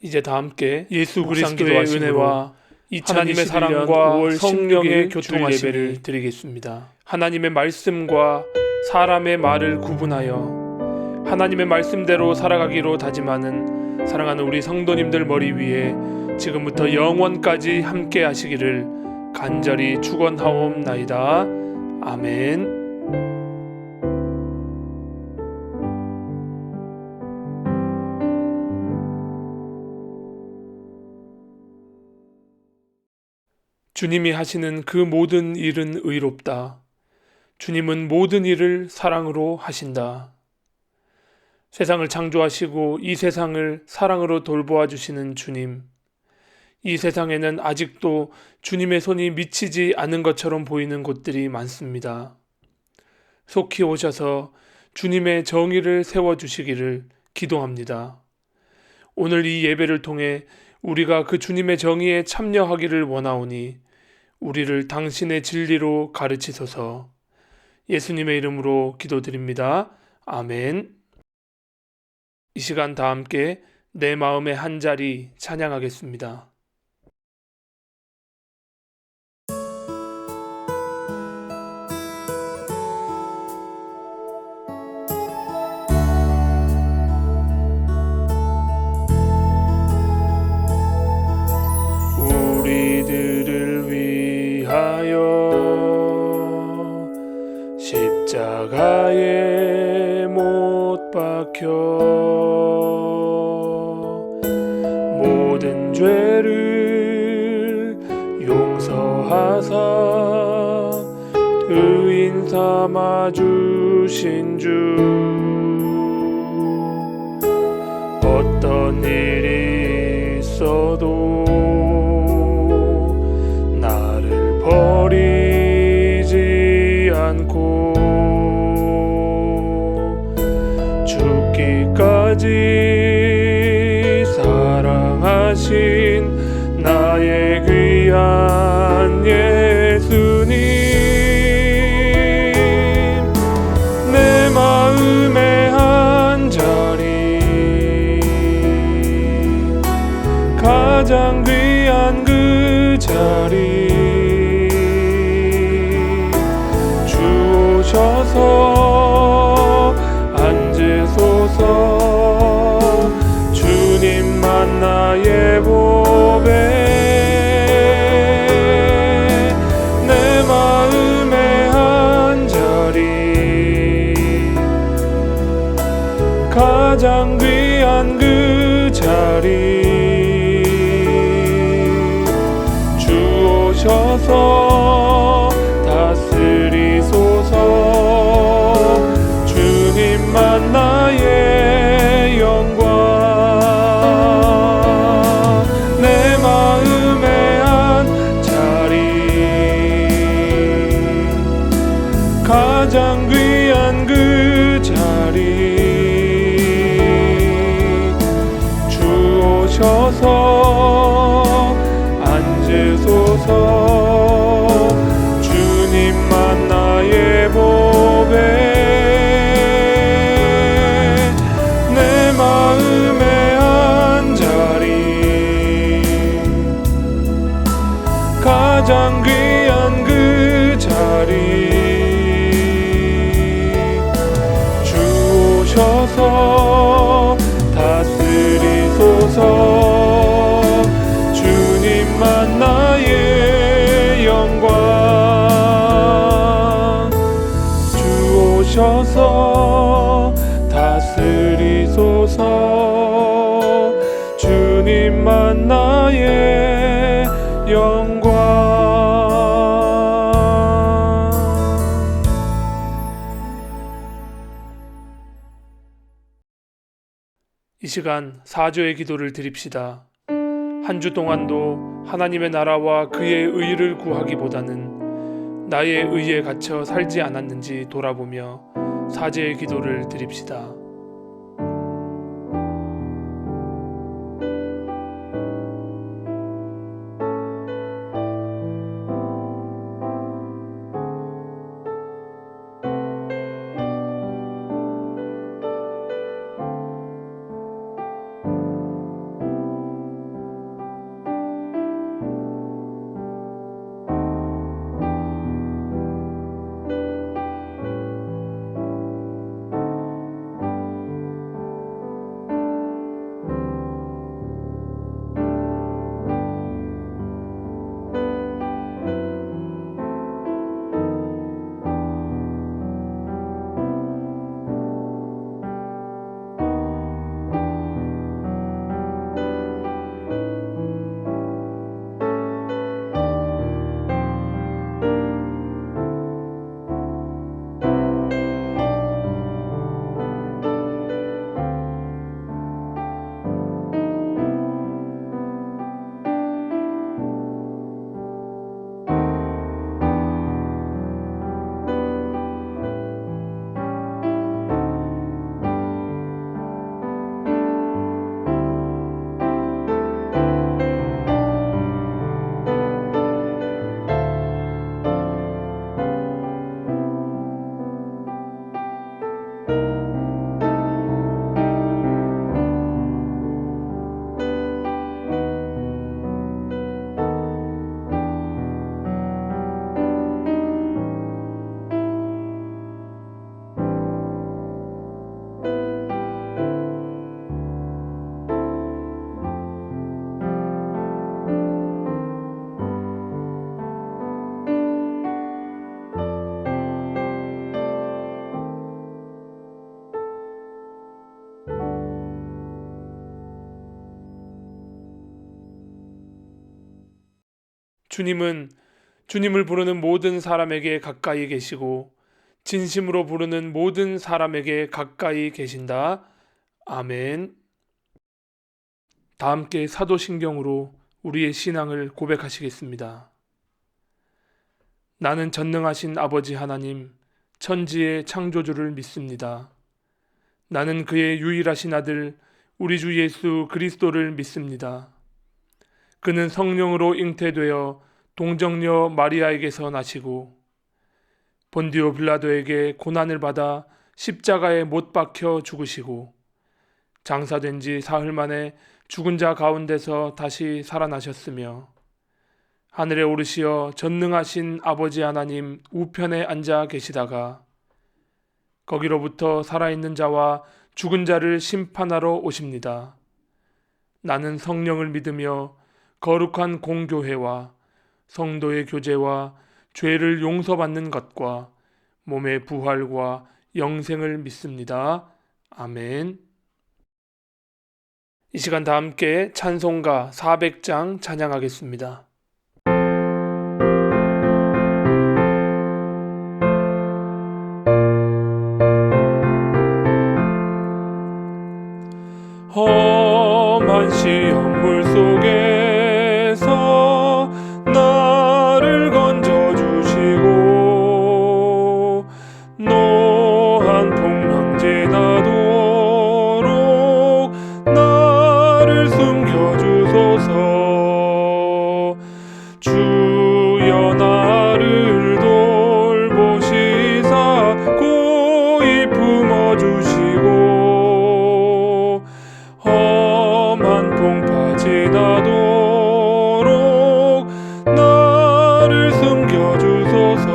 이제 다 함께 예수 그리스도의 은혜와 하나님의 2021년 사랑과 5월 성령의 16일 교통하심을 드리겠습니다. 하나님의 말씀과 사람의 말을 구분하여 하나님의 말씀대로 살아가기로 다짐하는 사랑하는 우리 성도님들 머리 위에 지금부터 영원까지 함께 하시기를 간절히 축원하옵나이다. 아멘. 주님이 하시는 그 모든 일은 의롭다. 주님은 모든 일을 사랑으로 하신다. 세상을 창조하시고 이 세상을 사랑으로 돌보아 주시는 주님. 이 세상에는 아직도 주님의 손이 미치지 않은 것처럼 보이는 곳들이 많습니다. 속히 오셔서 주님의 정의를 세워주시기를 기도합니다. 오늘 이 예배를 통해 우리가 그 주님의 정의에 참여하기를 원하오니 우리를 당신의 진리로 가르치소서. 예수님의 이름으로 기도드립니다. 아멘. 이 시간 다 함께 내 마음의 한 자리 찬양하겠습니다. 우리들을 위하여 십자가에 못 박혀 모든 죄를 용서하사 의인 삼아 주신 주 어떤 일이 있어도 나를 버리지 않고 죽기까지 사랑하신 나의 귀한 예수님, 내 마음의 한 자리 가장 귀한 그 자리 주 오셔서 앉으소서. 주님만 나의 보배, 내 마음의 한 자리 가장 귀한 그 자리 주 오셔서 다스리소서. 주님만 나의 영광, 내 마음의 한 자리 가장 귀한 그 자리 주 오셔서 앉으소서. 주님만 나의 보배, 내 마음의 한 자리 가장 귀한 그 자리 주 오셔서 다스리소서. 주님만 나의 영광, 주 오셔서 다스리소서. 주님만 나의 영광. 이 시간 사조의 기도를 드립시다. 한 주 동안도 하나님의 나라와 그의 의를 구하기보다는 나의 의에 갇혀 살지 않았는지 돌아보며 사죄의 기도를 드립시다. 주님은 주님을 부르는 모든 사람에게 가까이 계시고 진심으로 부르는 모든 사람에게 가까이 계신다. 아멘. 다 함께 사도신경으로 우리의 신앙을 고백하시겠습니다. 나는 전능하신 아버지 하나님, 천지의 창조주를 믿습니다. 나는 그의 유일하신 아들, 우리 주 예수 그리스도를 믿습니다. 그는 성령으로 잉태되어 동정녀 마리아에게서 나시고 본디오 빌라도에게 고난을 받아 십자가에 못 박혀 죽으시고 장사된 지 사흘 만에 죽은 자 가운데서 다시 살아나셨으며 하늘에 오르시어 전능하신 아버지 하나님 우편에 앉아 계시다가 거기로부터 살아있는 자와 죽은 자를 심판하러 오십니다. 나는 성령을 믿으며 거룩한 공교회와 성도의 교제와 죄를 용서받는 것과 몸의 부활과 영생을 믿습니다. 아멘. 이 시간 다 함께 찬송가 400장 찬양하겠습니다. 험한 시험물 속에서 나를 건져주시고 노한 풍랑 지나도록 나를 숨겨주소서. 주여 나를 돌보시사 고이 품어주시고 험한 풍파 지나도록 나를 숨겨주소서.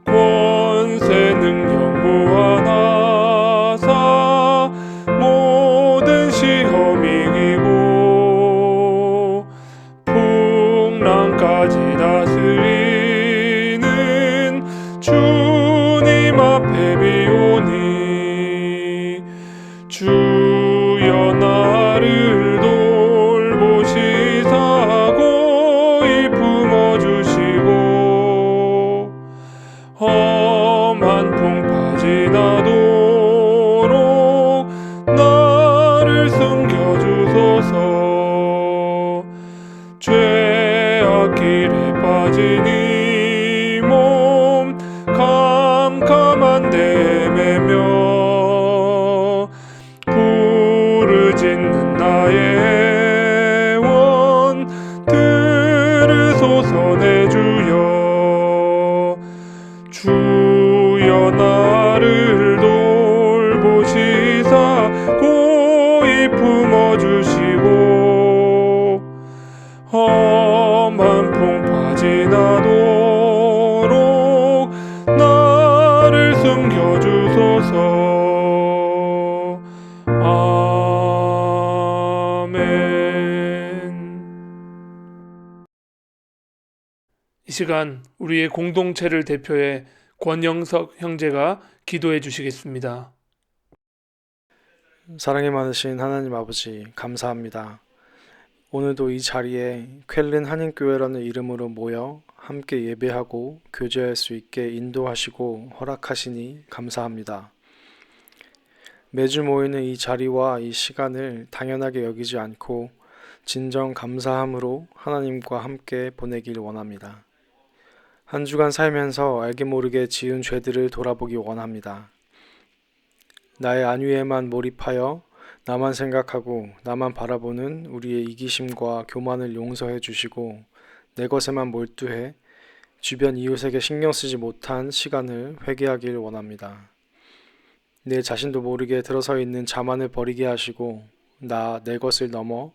권세 능력 무한하사 모든 시험 이기고 풍랑까지 다스리는 주님 앞에 비오니 주여 나를 돌보시사 고이 품어주시고 험한 풍파 지나도록 나를 숨겨주소서. 죄악 길에 빠진 이 몸 캄캄한 데에 매며 부르짖는 나의 원 들으소서. 내 주여 주여 나를 돌보시사 고이 품어주시고 험한 풍파 지나도록 나를 숨겨주소서. 아멘. 이 시간 우리의 공동체를 대표해 권영석 형제가 기도해 주시겠습니다. 사랑이 많으신 하나님 아버지, 감사합니다. 오늘도 이 자리에 쾰른 한인교회라는 이름으로 모여 함께 예배하고 교제할 수 있게 인도하시고 허락하시니 감사합니다. 매주 모이는 이 자리와 이 시간을 당연하게 여기지 않고 진정 감사함으로 하나님과 함께 보내길 원합니다. 한 주간 살면서 알게 모르게 지은 죄들을 돌아보기 원합니다. 나의 안위에만 몰입하여 나만 생각하고 나만 바라보는 우리의 이기심과 교만을 용서해 주시고 내 것에만 몰두해 주변 이웃에게 신경 쓰지 못한 시간을 회개하길 원합니다. 내 자신도 모르게 들어서 있는 자만을 버리게 하시고 내 것을 넘어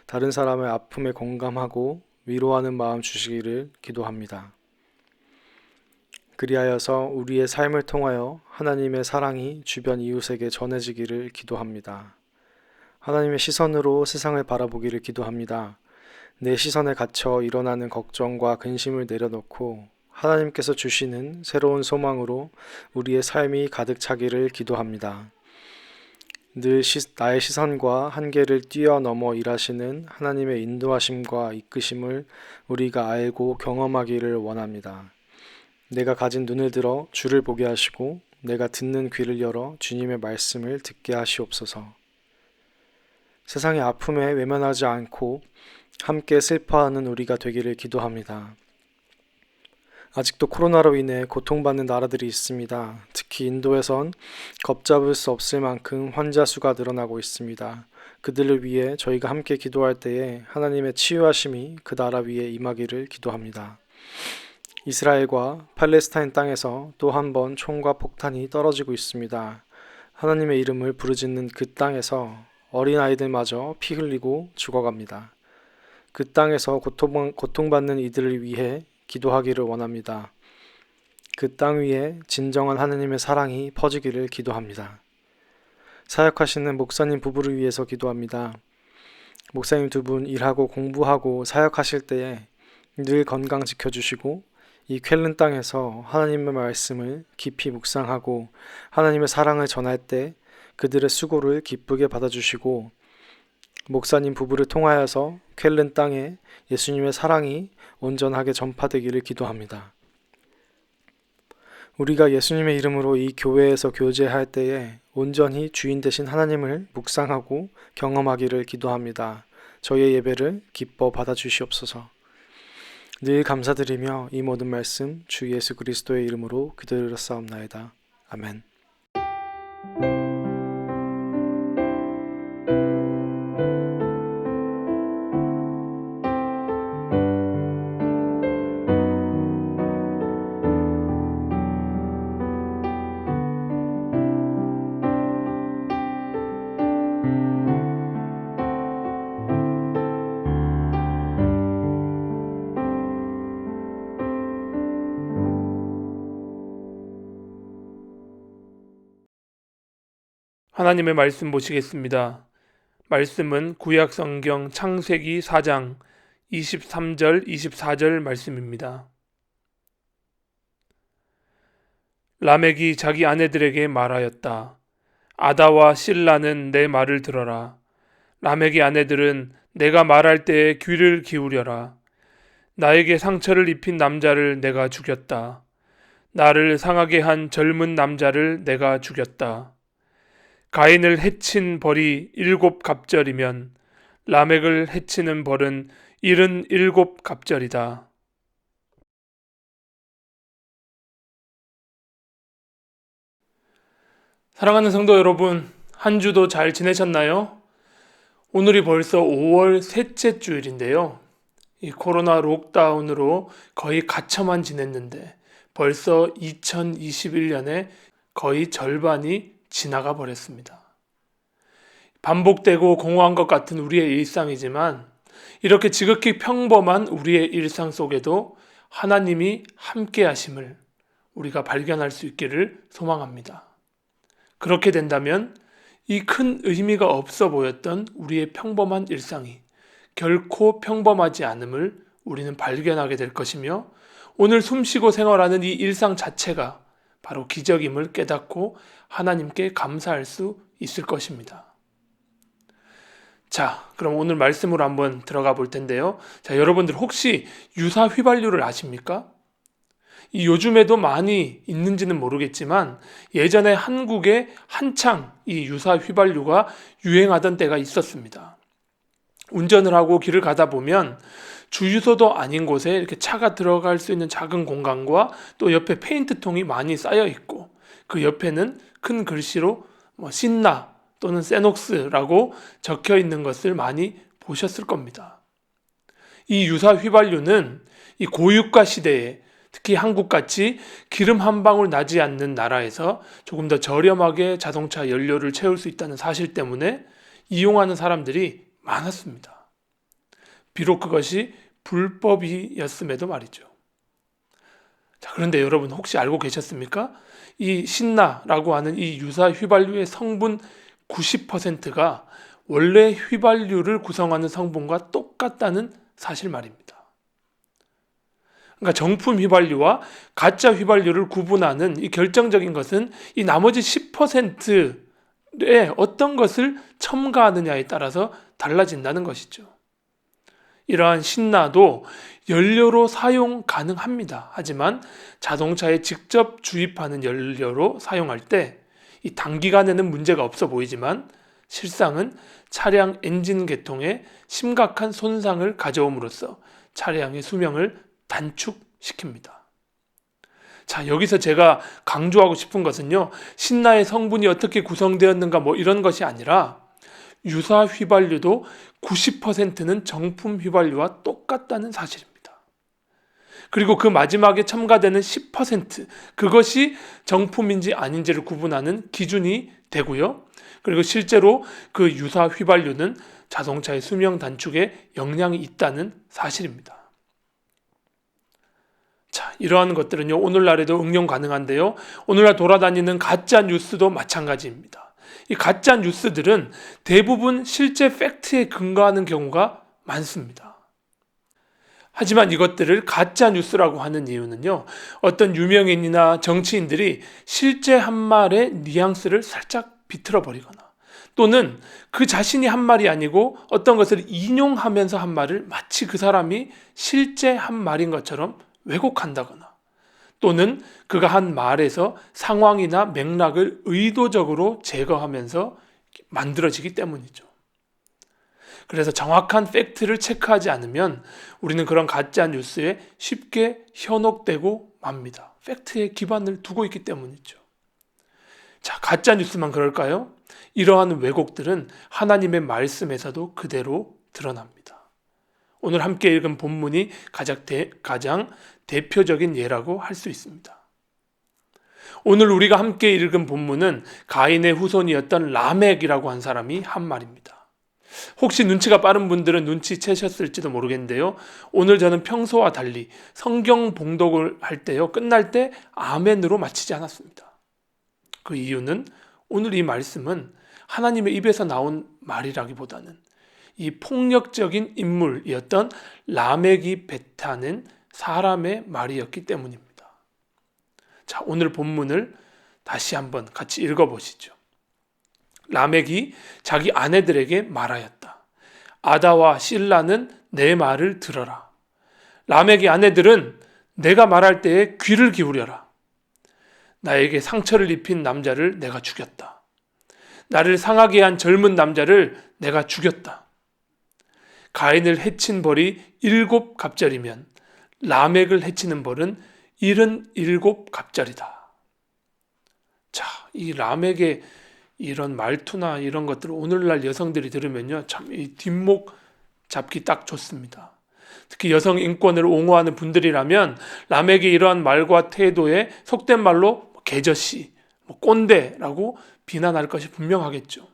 다른 사람의 아픔에 공감하고 위로하는 마음 주시기를 기도합니다. 그리하여서 우리의 삶을 통하여 하나님의 사랑이 주변 이웃에게 전해지기를 기도합니다. 하나님의 시선으로 세상을 바라보기를 기도합니다. 내 시선에 갇혀 일어나는 걱정과 근심을 내려놓고 하나님께서 주시는 새로운 소망으로 우리의 삶이 가득 차기를 기도합니다. 늘 나의 시선과 한계를 뛰어넘어 일하시는 하나님의 인도하심과 이끄심을 우리가 알고 경험하기를 원합니다. 내가 가진 눈을 들어 주를 보게 하시고 내가 듣는 귀를 열어 주님의 말씀을 듣게 하시옵소서. 세상의 아픔에 외면하지 않고 함께 슬퍼하는 우리가 되기를 기도합니다. 아직도 코로나로 인해 고통받는 나라들이 있습니다. 특히 인도에선 걷잡을 수 없을 만큼 환자 수가 늘어나고 있습니다. 그들을 위해 저희가 함께 기도할 때에 하나님의 치유하심이 그 나라 위에 임하기를 기도합니다. 이스라엘과 팔레스타인 땅에서 또 한 번 총과 폭탄이 떨어지고 있습니다. 하나님의 이름을 부르짖는 그 땅에서 어린아이들마저 피 흘리고 죽어갑니다. 그 땅에서 고통받는 이들을 위해 기도하기를 원합니다. 그 땅 위에 진정한 하나님의 사랑이 퍼지기를 기도합니다. 사역하시는 목사님 부부를 위해서 기도합니다. 목사님 두 분 일하고 공부하고 사역하실 때에 늘 건강 지켜주시고 이 쾰른 땅에서 하나님의 말씀을 깊이 묵상하고 하나님의 사랑을 전할 때 그들의 수고를 기쁘게 받아주시고 목사님 부부를 통하여서 쾰른 땅에 예수님의 사랑이 온전하게 전파되기를 기도합니다. 우리가 예수님의 이름으로 이 교회에서 교제할 때에 온전히 주인 되신 하나님을 묵상하고 경험하기를 기도합니다. 저희의 예배를 기뻐 받아주시옵소서. 늘 감사드리며 이 모든 말씀 주 예수 그리스도의 이름으로 기도드렸사옵나이다. 아멘. 하나님의 말씀 보시겠습니다. 말씀은 구약 성경 창세기 4장 23절 24절 말씀입니다. 라멕이 자기 아내들에게 말하였다. 아다와 실라는 내 말을 들어라. 라멕의 아내들은 내가 말할 때에 귀를 기울여라. 나에게 상처를 입힌 남자를 내가 죽였다. 나를 상하게 한 젊은 남자를 내가 죽였다. 가인을 해친 벌이 7갑절이면 라멕을 해치는 벌은 77갑절이다. 사랑하는 성도 여러분, 한 주도 잘 지내셨나요? 오늘이 벌써 5월 셋째 주일인데요. 이 코로나 록다운으로 거의 갇혀만 지냈는데 벌써 2021년에 거의 절반이 지나가 버렸습니다. 반복되고 공허한 것 같은 우리의 일상이지만 이렇게 지극히 평범한 우리의 일상 속에도 하나님이 함께 하심을 우리가 발견할 수 있기를 소망합니다. 그렇게 된다면 이 큰 의미가 없어 보였던 우리의 평범한 일상이 결코 평범하지 않음을 우리는 발견하게 될 것이며 오늘 숨쉬고 생활하는 이 일상 자체가 바로 기적임을 깨닫고 하나님께 감사할 수 있을 것입니다. 자, 그럼 오늘 말씀으로 한번 들어가 볼 텐데요. 자, 여러분들 혹시 유사 휘발유를 아십니까? 이 요즘에도 많이 있는지는 모르겠지만 예전에 한국에 한창 이 유사 휘발유가 유행하던 때가 있었습니다. 운전을 하고 길을 가다 보면 주유소도 아닌 곳에 이렇게 차가 들어갈 수 있는 작은 공간과 또 옆에 페인트통이 많이 쌓여 있고 그 옆에는 큰 글씨로 신나 또는 세녹스라고 적혀 있는 것을 많이 보셨을 겁니다. 이 유사 휘발유는 이 고유가 시대에 특히 한국같이 기름 한 방울 나지 않는 나라에서 조금 더 저렴하게 자동차 연료를 채울 수 있다는 사실 때문에 이용하는 사람들이 많았습니다. 비록 그것이 불법이었음에도 말이죠. 자, 그런데 여러분 혹시 알고 계셨습니까? 이 신나라고 하는 이 유사 휘발유의 성분 90%가 원래 휘발유를 구성하는 성분과 똑같다는 사실 말입니다. 그러니까 정품 휘발유와 가짜 휘발유를 구분하는 이 결정적인 것은 이 나머지 10% 어떤 것을 첨가하느냐에 따라서 달라진다는 것이죠. 이러한 신나도 연료로 사용 가능합니다. 하지만 자동차에 직접 주입하는 연료로 사용할 때 이 단기간에는 문제가 없어 보이지만 실상은 차량 엔진 계통에 심각한 손상을 가져옴으로써 차량의 수명을 단축시킵니다. 자, 여기서 제가 강조하고 싶은 것은요, 신나의 성분이 어떻게 구성되었는가 이런 것이 아니라 유사 휘발유도 90%는 정품 휘발유와 똑같다는 사실입니다. 그리고 그 마지막에 첨가되는 10%, 그것이 정품인지 아닌지를 구분하는 기준이 되고요. 그리고 실제로 그 유사 휘발유는 자동차의 수명 단축에 영향이 있다는 사실입니다. 자, 이러한 것들은요, 오늘날에도 응용 가능한데요. 오늘날 돌아다니는 가짜 뉴스도 마찬가지입니다. 이 가짜 뉴스들은 대부분 실제 팩트에 근거하는 경우가 많습니다. 하지만 이것들을 가짜 뉴스라고 하는 이유는요, 어떤 유명인이나 정치인들이 실제 한 말의 뉘앙스를 살짝 비틀어 버리거나 또는 그 자신이 한 말이 아니고 어떤 것을 인용하면서 한 말을 마치 그 사람이 실제 한 말인 것처럼 왜곡한다거나 또는 그가 한 말에서 상황이나 맥락을 의도적으로 제거하면서 만들어지기 때문이죠. 그래서 정확한 팩트를 체크하지 않으면 우리는 그런 가짜 뉴스에 쉽게 현혹되고 맙니다. 팩트에 기반을 두고 있기 때문이죠. 자, 가짜 뉴스만 그럴까요? 이러한 왜곡들은 하나님의 말씀에서도 그대로 드러납니다. 오늘 함께 읽은 본문이 가장 대표적인 예라고 할 수 있습니다. 오늘 우리가 함께 읽은 본문은 가인의 후손이었던 라멕이라고 한 사람이 한 말입니다. 혹시 눈치가 빠른 분들은 눈치채셨을지도 모르겠는데요. 오늘 저는 평소와 달리 성경 봉독을 할 때요, 끝날 때 아멘으로 마치지 않았습니다. 그 이유는 오늘 이 말씀은 하나님의 입에서 나온 말이라기보다는 이 폭력적인 인물이었던 라멕이 뱉어낸 사람의 말이었기 때문입니다. 자, 오늘 본문을 다시 한번 같이 읽어보시죠. 라멕이 자기 아내들에게 말하였다. 아다와 실라는 내 말을 들어라. 라멕의 아내들은 내가 말할 때에 귀를 기울여라. 나에게 상처를 입힌 남자를 내가 죽였다. 나를 상하게 한 젊은 남자를 내가 죽였다. 가인을 해친 벌이 7갑절이면 라멕을 해치는 벌은 77갑절이다. 자, 이 라멕의 이런 말투나 이런 것들을 오늘날 여성들이 들으면요, 참 이 뒷목 잡기 딱 좋습니다. 특히 여성 인권을 옹호하는 분들이라면 라멕의 이러한 말과 태도에 속된 말로 개저씨, 꼰대라고 비난할 것이 분명하겠죠.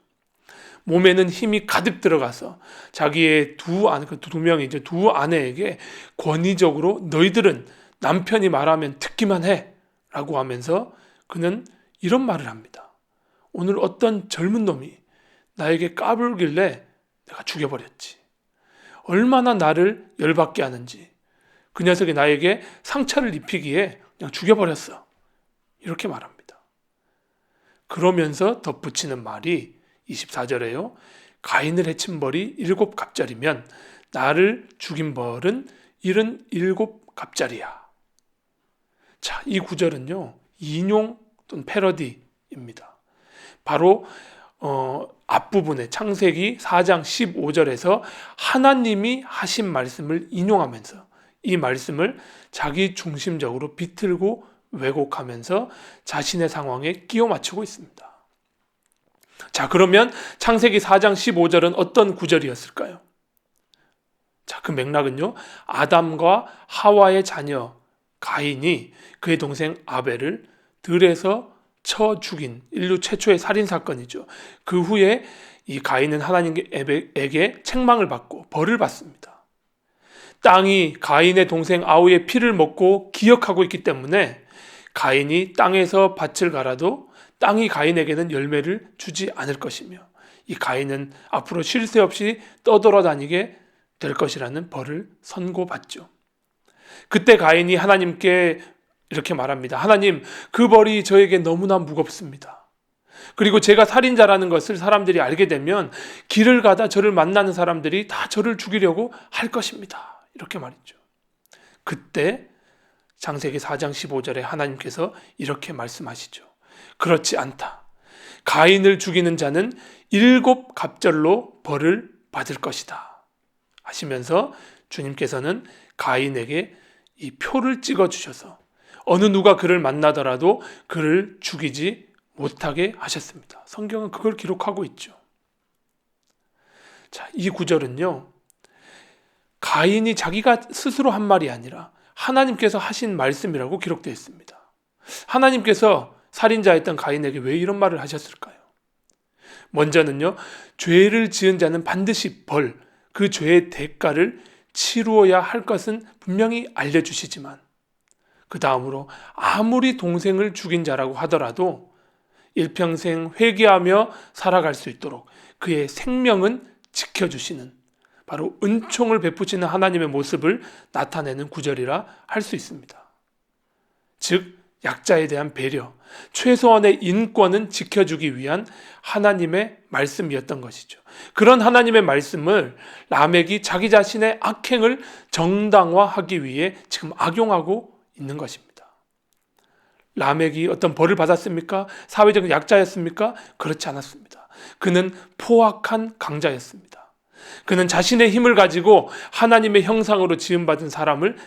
몸에는 힘이 가득 들어가서 자기의 두 아내에게 권위적으로 너희들은 남편이 말하면 듣기만 해 라고 하면서 그는 이런 말을 합니다. 오늘 어떤 젊은 놈이 나에게 까불길래 내가 죽여버렸지. 얼마나 나를 열받게 하는지. 그 녀석이 나에게 상처를 입히기에 그냥 죽여버렸어. 이렇게 말합니다. 그러면서 덧붙이는 말이 24절에요. 가인을 해친 벌이 7갑절이면 나를 죽인 벌은 77갑절이야. 자, 이 구절은요, 인용 또는 패러디입니다. 바로 앞부분에 창세기 4장 15절에서 하나님이 하신 말씀을 인용하면서 이 말씀을 자기 중심적으로 비틀고 왜곡하면서 자신의 상황에 끼워 맞추고 있습니다. 자, 그러면 창세기 4장 15절은 어떤 구절이었을까요? 자, 그 맥락은요, 아담과 하와의 자녀 가인이 그의 동생 아벨을 들에서 쳐 죽인 인류 최초의 살인 사건이죠. 그 후에 이 가인은 하나님에게 책망을 받고 벌을 받습니다. 땅이 가인의 동생 아우의 피를 먹고 기억하고 있기 때문에 가인이 땅에서 밭을 갈아도 땅이 가인에게는 열매를 주지 않을 것이며 이 가인은 앞으로 쉴 새 없이 떠돌아다니게 될 것이라는 벌을 선고받죠. 그때 가인이 하나님께 이렇게 말합니다. 하나님, 그 벌이 저에게 너무나 무겁습니다. 그리고 제가 살인자라는 것을 사람들이 알게 되면 길을 가다 저를 만나는 사람들이 다 저를 죽이려고 할 것입니다. 이렇게 말했죠. 그때 창세기 4장 15절에 하나님께서 이렇게 말씀하시죠. 그렇지 않다. 가인을 죽이는 자는 7갑절로 벌을 받을 것이다 하시면서 주님께서는 가인에게 이 표를 찍어 주셔서 어느 누가 그를 만나더라도 그를 죽이지 못하게 하셨습니다. 성경은 그걸 기록하고 있죠. 자, 이 구절은요, 가인이 자기가 스스로 한 말이 아니라 하나님께서 하신 말씀이라고 기록되어 있습니다. 하나님께서 살인자였던 가인에게 왜 이런 말을 하셨을까요? 먼저는요, 죄를 지은 자는 반드시 그 죄의 대가를 치루어야 할 것은 분명히 알려주시지만, 그 다음으로 아무리 동생을 죽인 자라고 하더라도 일평생 회개하며 살아갈 수 있도록 그의 생명은 지켜주시는, 바로 은총을 베푸시는 하나님의 모습을 나타내는 구절이라 할 수 있습니다. 즉 약자에 대한 배려, 최소한의 인권은 지켜주기 위한 하나님의 말씀이었던 것이죠. 그런 하나님의 말씀을 라멕이 자기 자신의 악행을 정당화하기 위해 지금 악용하고 있는 것입니다. 라멕이 어떤 벌을 받았습니까? 사회적 약자였습니까? 그렇지 않았습니다. 그는 포악한 강자였습니다. 그는 자신의 힘을 가지고 하나님의 형상으로 지음받은 사람을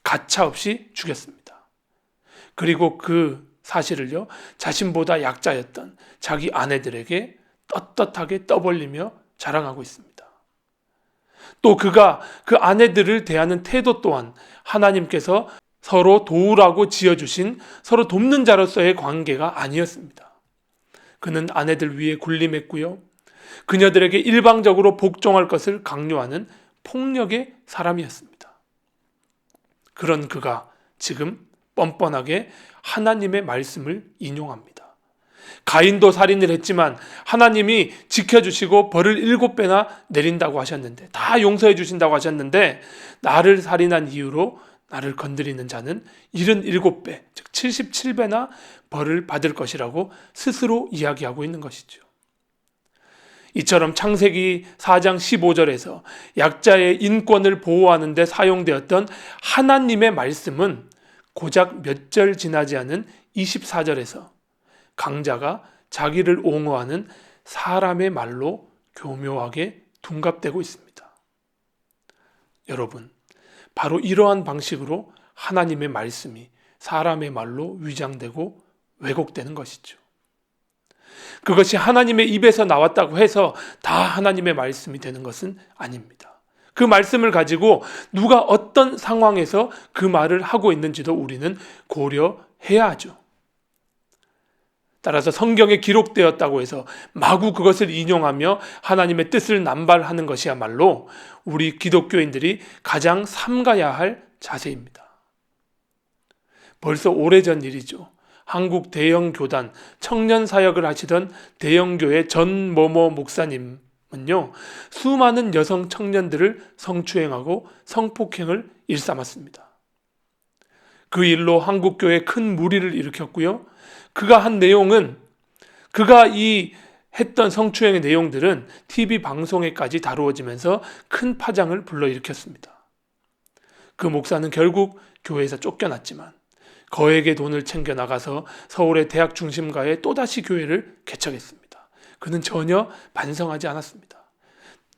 가차없이 죽였습니다. 그리고 그 사실을요, 자신보다 약자였던 자기 아내들에게 떳떳하게 떠벌리며 자랑하고 있습니다. 또 그가 그 아내들을 대하는 태도 또한 하나님께서 서로 도우라고 지어주신 서로 돕는 자로서의 관계가 아니었습니다. 그는 아내들 위에 군림했고요, 그녀들에게 일방적으로 복종할 것을 강요하는 폭력의 사람이었습니다. 그런 그가 지금 뻔뻔하게 하나님의 말씀을 인용합니다. 가인도 살인을 했지만 하나님이 지켜주시고 벌을 7배나 내린다고 하셨는데, 다 용서해 주신다고 하셨는데, 나를 살인한 이유로 나를 건드리는 자는 77배, 즉 77배나 벌을 받을 것이라고 스스로 이야기하고 있는 것이죠. 이처럼 창세기 4장 15절에서 약자의 인권을 보호하는 데 사용되었던 하나님의 말씀은 고작 몇 절 지나지 않은 24절에서 강자가 자기를 옹호하는 사람의 말로 교묘하게 둔갑되고 있습니다. 여러분, 바로 이러한 방식으로 하나님의 말씀이 사람의 말로 위장되고 왜곡되는 것이죠. 그것이 하나님의 입에서 나왔다고 해서 다 하나님의 말씀이 되는 것은 아닙니다. 그 말씀을 가지고 누가 어떤 상황에서 그 말을 하고 있는지도 우리는 고려해야 하죠. 따라서 성경에 기록되었다고 해서 마구 그것을 인용하며 하나님의 뜻을 남발하는 것이야말로 우리 기독교인들이 가장 삼가야 할 자세입니다. 벌써 오래전 일이죠. 한국 대형교단 청년 사역을 하시던 대형교회 전모모 목사님은요, 수많은 여성 청년들을 성추행하고 성폭행을 일삼았습니다. 그 일로 한국교회에 큰 무리를 일으켰고요, 그가 한 내용은, 그가 했던 성추행의 내용들은 TV 방송에까지 다루어지면서 큰 파장을 불러일으켰습니다. 그 목사는 결국 교회에서 쫓겨났지만 거액의 돈을 챙겨 나가서 서울의 대학 중심가에 또다시 교회를 개척했습니다. 그는 전혀 반성하지 않았습니다.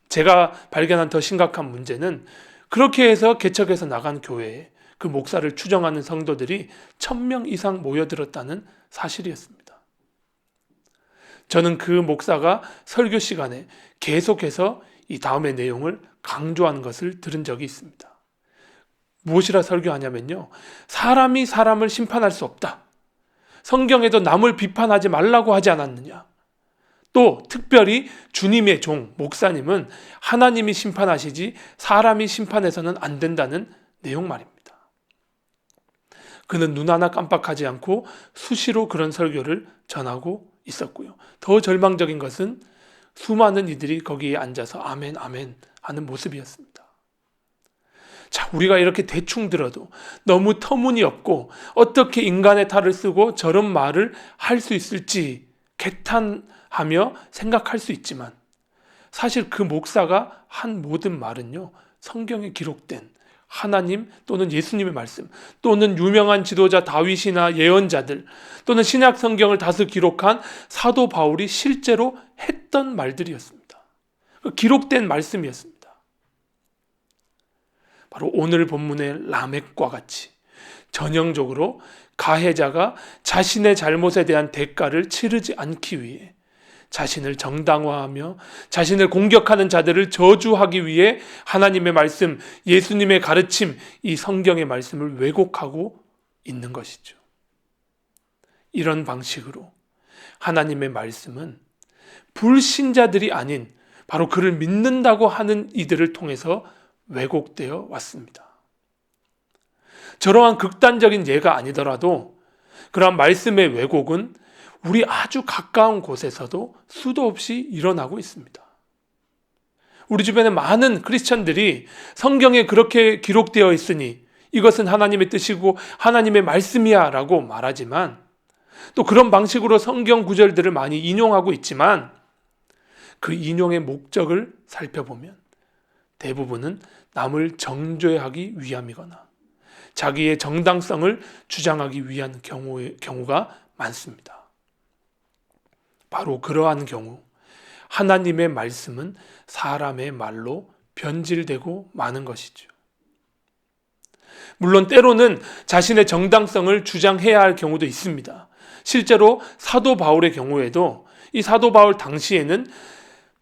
제가 발견한 더 심각한 문제는 그렇게 해서 개척해서 나간 교회에 그 목사를 추정하는 성도들이 1000명 이상 모여들었다는 사실이었습니다. 저는 그 목사가 설교 시간에 계속해서 이 다음의 내용을 강조하는 것을 들은 적이 있습니다. 무엇이라 설교하냐면요, 사람이 사람을 심판할 수 없다. 성경에도 남을 비판하지 말라고 하지 않았느냐. 또 특별히 주님의 종 목사님은 하나님이 심판하시지 사람이 심판해서는 안 된다는 내용 말입니다. 그는 눈 하나 깜빡하지 않고 수시로 그런 설교를 전하고 있었고요. 더 절망적인 것은 수많은 이들이 거기에 앉아서 아멘 아멘 하는 모습이었습니다. 자, 우리가 이렇게 대충 들어도 너무 터무니없고 어떻게 인간의 탈을 쓰고 저런 말을 할 수 있을지 개탄하며 생각할 수 있지만 사실 그 목사가 한 모든 말은요, 성경에 기록된 하나님 또는 예수님의 말씀 또는 유명한 지도자 다윗이나 예언자들 또는 신약 성경을 다수 기록한 사도 바울이 실제로 했던 말들이었습니다. 기록된 말씀이었습니다. 바로 오늘 본문의 라멕과 같이 전형적으로 가해자가 자신의 잘못에 대한 대가를 치르지 않기 위해 자신을 정당화하며 자신을 공격하는 자들을 저주하기 위해 하나님의 말씀, 예수님의 가르침, 이 성경의 말씀을 왜곡하고 있는 것이죠. 이런 방식으로 하나님의 말씀은 불신자들이 아닌 바로 그를 믿는다고 하는 이들을 통해서 왜곡되어 왔습니다. 저러한 극단적인 예가 아니더라도 그러한 말씀의 왜곡은 우리 아주 가까운 곳에서도 수도 없이 일어나고 있습니다. 우리 주변에 많은 크리스천들이 성경에 그렇게 기록되어 있으니 이것은 하나님의 뜻이고 하나님의 말씀이야 라고 말하지만 또 그런 방식으로 성경 구절들을 많이 인용하고 있지만 그 인용의 목적을 살펴보면 대부분은 남을 정죄하기 위함이거나 자기의 정당성을 주장하기 위한 경우가 많습니다. 바로 그러한 경우 하나님의 말씀은 사람의 말로 변질되고 마는 것이죠. 물론 때로는 자신의 정당성을 주장해야 할 경우도 있습니다. 실제로 사도 바울의 경우에도 이 사도 바울 당시에는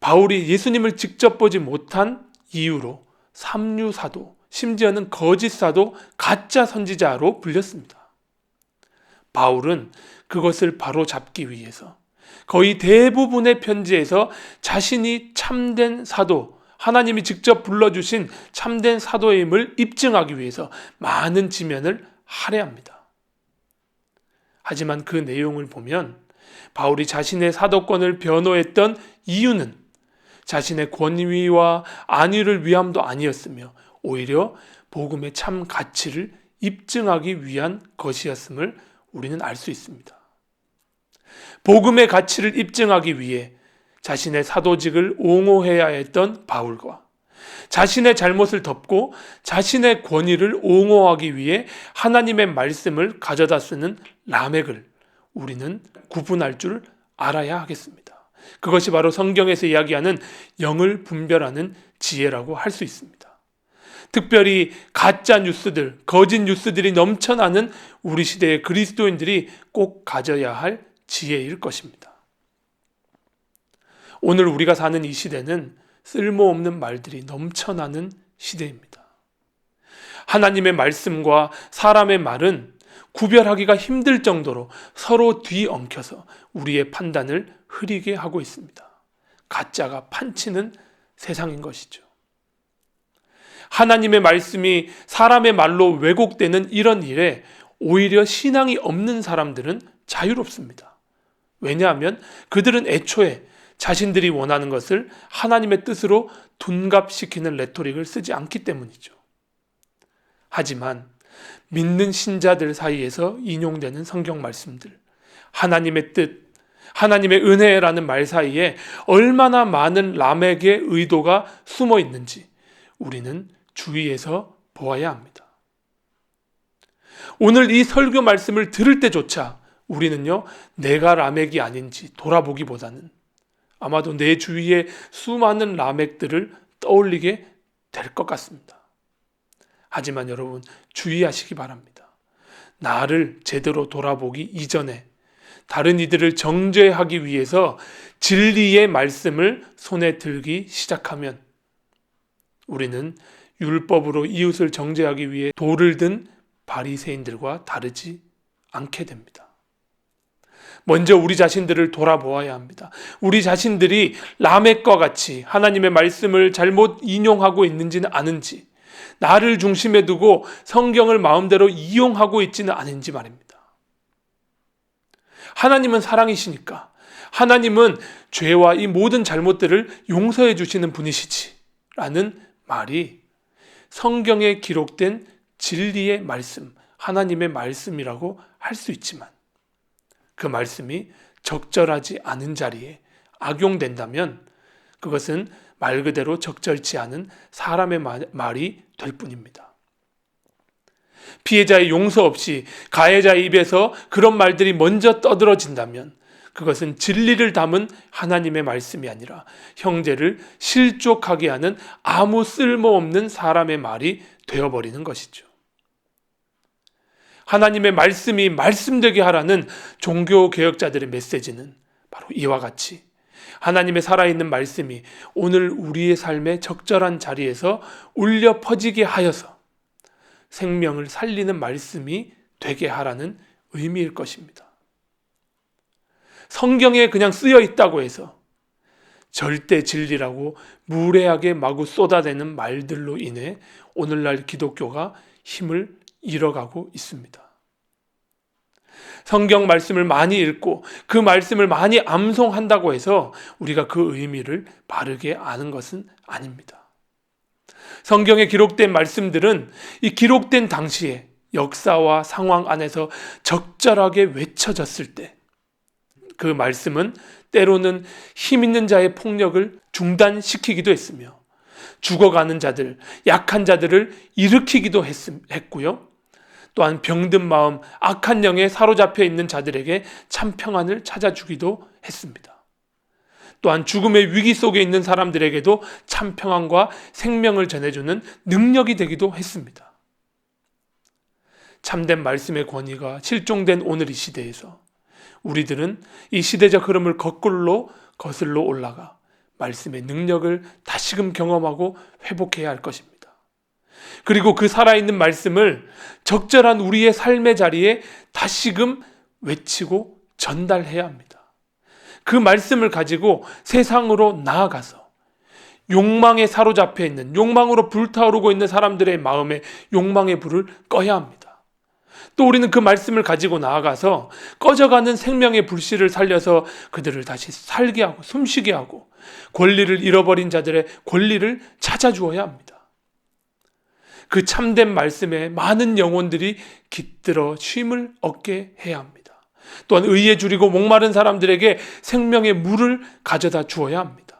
바울이 예수님을 직접 보지 못한 이유로 삼류사도, 심지어는 거짓사도, 가짜 선지자로 불렸습니다. 바울은 그것을 바로잡기 위해서 거의 대부분의 편지에서 자신이 참된 사도, 하나님이 직접 불러주신 참된 사도임을 입증하기 위해서 많은 지면을 할애합니다. 하지만 그 내용을 보면 바울이 자신의 사도권을 변호했던 이유는 자신의 권위와 안위를 위함도 아니었으며 오히려 복음의 참 가치를 입증하기 위한 것이었음을 우리는 알 수 있습니다. 복음의 가치를 입증하기 위해 자신의 사도직을 옹호해야 했던 바울과 자신의 잘못을 덮고 자신의 권위를 옹호하기 위해 하나님의 말씀을 가져다 쓰는 라멕을 우리는 구분할 줄 알아야 하겠습니다. 그것이 바로 성경에서 이야기하는 영을 분별하는 지혜라고 할 수 있습니다. 특별히 가짜 뉴스들, 거짓 뉴스들이 넘쳐나는 우리 시대의 그리스도인들이 꼭 가져야 할 지혜일 것입니다. 오늘 우리가 사는 이 시대는 쓸모없는 말들이 넘쳐나는 시대입니다. 하나님의 말씀과 사람의 말은 구별하기가 힘들 정도로 서로 뒤엉켜서 우리의 판단을 흐리게 하고 있습니다. 가짜가 판치는 세상인 것이죠. 하나님의 말씀이 사람의 말로 왜곡되는 이런 일에 오히려 신앙이 없는 사람들은 자유롭습니다. 왜냐하면 그들은 애초에 자신들이 원하는 것을 하나님의 뜻으로 둔갑시키는 레토릭을 쓰지 않기 때문이죠. 하지만 믿는 신자들 사이에서 인용되는 성경 말씀들, 하나님의 뜻, 하나님의 은혜라는 말 사이에 얼마나 많은 라멕의 의도가 숨어 있는지 우리는 주의해서 보아야 합니다. 오늘 이 설교 말씀을 들을 때조차 우리는요, 내가 라멕이 아닌지 돌아보기보다는 아마도 내 주위에 수많은 라멕들을 떠올리게 될 것 같습니다. 하지만 여러분 주의하시기 바랍니다. 나를 제대로 돌아보기 이전에 다른 이들을 정죄하기 위해서 진리의 말씀을 손에 들기 시작하면 우리는 율법으로 이웃을 정죄하기 위해 돌을 든 바리새인들과 다르지 않게 됩니다. 먼저 우리 자신들을 돌아보아야 합니다. 우리 자신들이 라멕과 같이 하나님의 말씀을 잘못 인용하고 있는지는 아는지, 나를 중심에 두고 성경을 마음대로 이용하고 있지는 않은지 말입니다. 하나님은 사랑이시니까 하나님은 죄와 이 모든 잘못들을 용서해 주시는 분이시지 라는 말이 성경에 기록된 진리의 말씀, 하나님의 말씀이라고 할 수 있지만 그 말씀이 적절하지 않은 자리에 악용된다면 그것은 말 그대로 적절치 않은 사람의 말이 될 뿐입니다. 피해자의 용서 없이 가해자의 입에서 그런 말들이 먼저 떠들어진다면 그것은 진리를 담은 하나님의 말씀이 아니라 형제를 실족하게 하는 아무 쓸모없는 사람의 말이 되어버리는 것이죠. 하나님의 말씀이 말씀되게 하라는 종교개혁자들의 메시지는 바로 이와 같이 하나님의 살아있는 말씀이 오늘 우리의 삶의 적절한 자리에서 울려 퍼지게 하여서 생명을 살리는 말씀이 되게 하라는 의미일 것입니다. 성경에 그냥 쓰여 있다고 해서 절대 진리라고 무례하게 마구 쏟아내는 말들로 인해 오늘날 기독교가 힘을 잃어가고 있습니다. 성경 말씀을 많이 읽고 그 말씀을 많이 암송한다고 해서 우리가 그 의미를 바르게 아는 것은 아닙니다. 성경에 기록된 말씀들은 이 기록된 당시에 역사와 상황 안에서 적절하게 외쳐졌을 때 그 말씀은 때로는 힘 있는 자의 폭력을 중단시키기도 했으며 죽어가는 자들, 약한 자들을 일으키기도 했고요. 또한 병든 마음, 악한 영에 사로잡혀 있는 자들에게 참 평안을 찾아주기도 했습니다. 또한 죽음의 위기 속에 있는 사람들에게도 참 평안과 생명을 전해주는 능력이 되기도 했습니다. 참된 말씀의 권위가 실종된 오늘 이 시대에서 우리들은 이 시대적 흐름을 거슬러 올라가 말씀의 능력을 다시금 경험하고 회복해야 할 것입니다. 그리고 그 살아있는 말씀을 적절한 우리의 삶의 자리에 다시금 외치고 전달해야 합니다. 그 말씀을 가지고 세상으로 나아가서 욕망에 사로잡혀 있는, 욕망으로 불타오르고 있는 사람들의 마음에 욕망의 불을 꺼야 합니다. 또 우리는 그 말씀을 가지고 나아가서 꺼져가는 생명의 불씨를 살려서 그들을 다시 살게 하고 숨쉬게 하고 권리를 잃어버린 자들의 권리를 찾아주어야 합니다. 그 참된 말씀에 많은 영혼들이 깃들어 쉼을 얻게 해야 합니다. 또한 의에 줄이고 목마른 사람들에게 생명의 물을 가져다 주어야 합니다.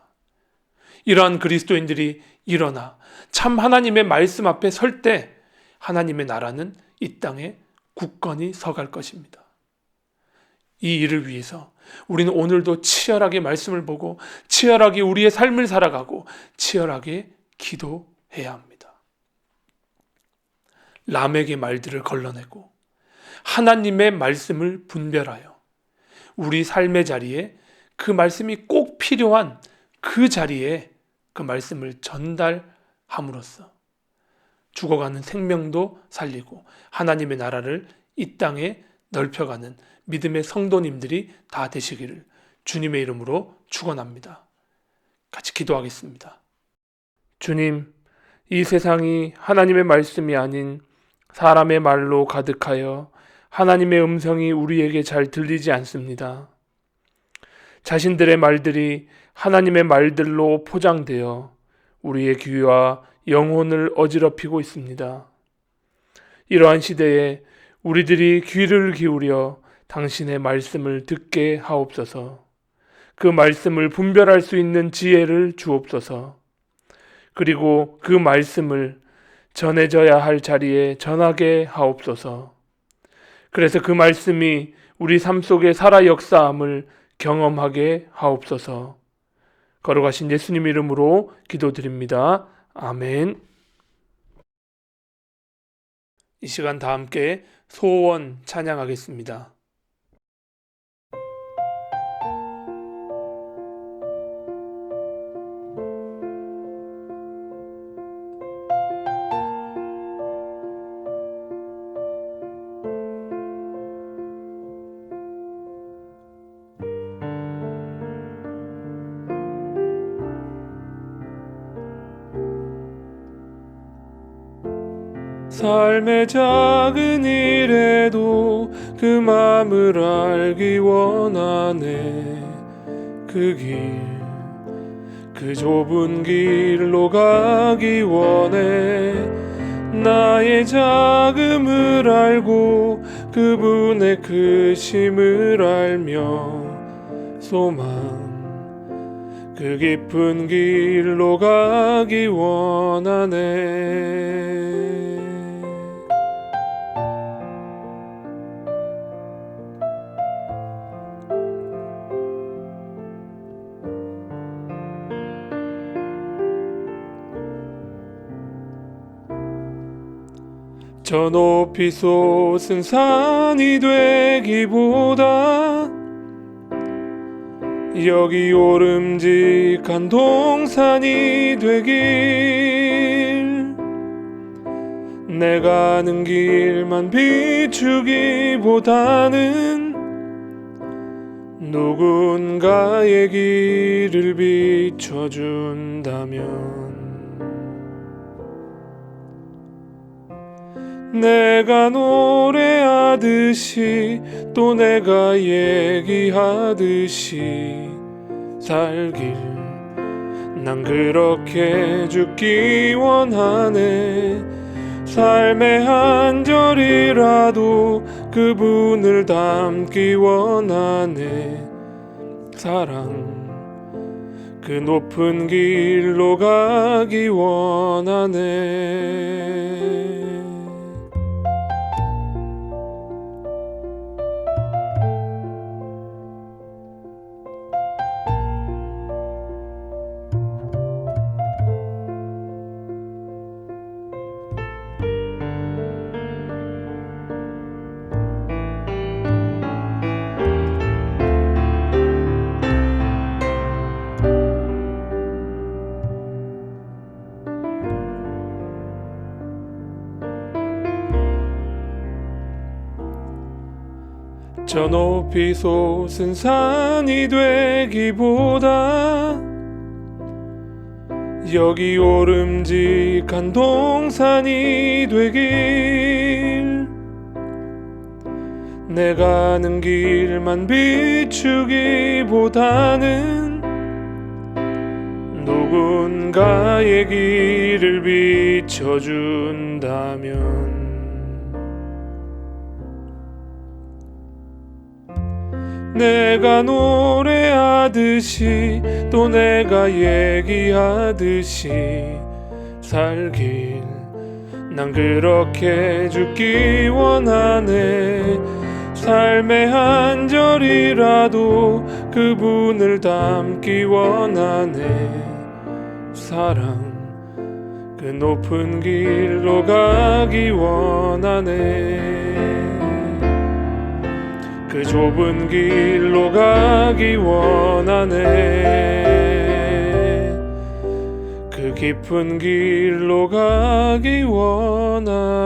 이러한 그리스도인들이 일어나 참 하나님의 말씀 앞에 설 때 하나님의 나라는 이 땅에 굳건히 서갈 것입니다. 이 일을 위해서 우리는 오늘도 치열하게 말씀을 보고 치열하게 우리의 삶을 살아가고 치열하게 기도해야 합니다. 람에게 말들을 걸러내고 하나님의 말씀을 분별하여 우리 삶의 자리에 그 말씀이 꼭 필요한 그 자리에 그 말씀을 전달함으로써 죽어가는 생명도 살리고 하나님의 나라를 이 땅에 넓혀가는 믿음의 성도님들이 다 되시기를 주님의 이름으로 축원합니다. 같이 기도하겠습니다. 주님, 이 세상이 하나님의 말씀이 아닌 사람의 말로 가득하여 하나님의 음성이 우리에게 잘 들리지 않습니다. 자신들의 말들이 하나님의 말들로 포장되어 우리의 귀와 영혼을 어지럽히고 있습니다. 이러한 시대에 우리들이 귀를 기울여 당신의 말씀을 듣게 하옵소서. 그 말씀을 분별할 수 있는 지혜를 주옵소서. 그리고 그 말씀을 전해져야 할 자리에 전하게 하옵소서. 그래서 그 말씀이 우리 삶 속에 살아 역사함을 경험하게 하옵소서. 거룩하신 예수님 이름으로 기도드립니다. 아멘. 이 시간 다 함께 소원 찬양하겠습니다. 삶의 작은 일에도 그 맘을 알기 원하네. 그 좁은 길로 가기 원해. 나의 자금을 알고 그분의 크심을 알며 소망 그 깊은 길로 가기 원하네. 저 높이 솟은 산이 되기보다 여기 오름직한 동산이 되길, 내 가는 길만 비추기보다는 누군가의 길을 비춰준다면 내가 노래하듯이 또 내가 얘기하듯이 살길 난 그렇게 죽기 원하네. 삶의 한 절이라도 그분을 닮기 원하네. 사랑 그 높은 길로 가기 원하네. 저 높이 솟은 산이 되기보다 여기 오름직한 동산이 되길, 내 가는 길만 비추기보다는 누군가의 길을 비춰준다면 내가 노래하듯이 또 내가 얘기하듯이 살길 난 그렇게 죽기 원하네. 삶의 한 절이라도 그분을 닮기 원하네. 사랑 그 높은 길로 가기 원하네. 그 좁은 길로 가기 원하네. 그 깊은 길로 가기 원하네.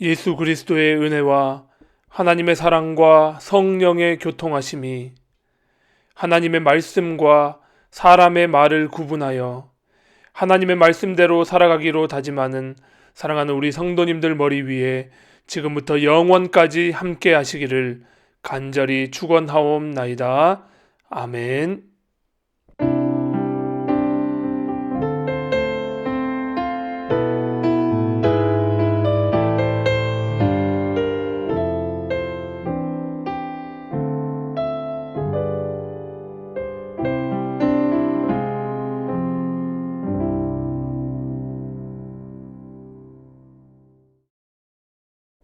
예수 그리스도의 은혜와 하나님의 사랑과 성령의 교통하심이 하나님의 말씀과 사람의 말을 구분하여 하나님의 말씀대로 살아가기로 다짐하는 사랑하는 우리 성도님들 머리 위에 지금부터 영원까지 함께 하시기를 간절히 축원하옵나이다. 아멘.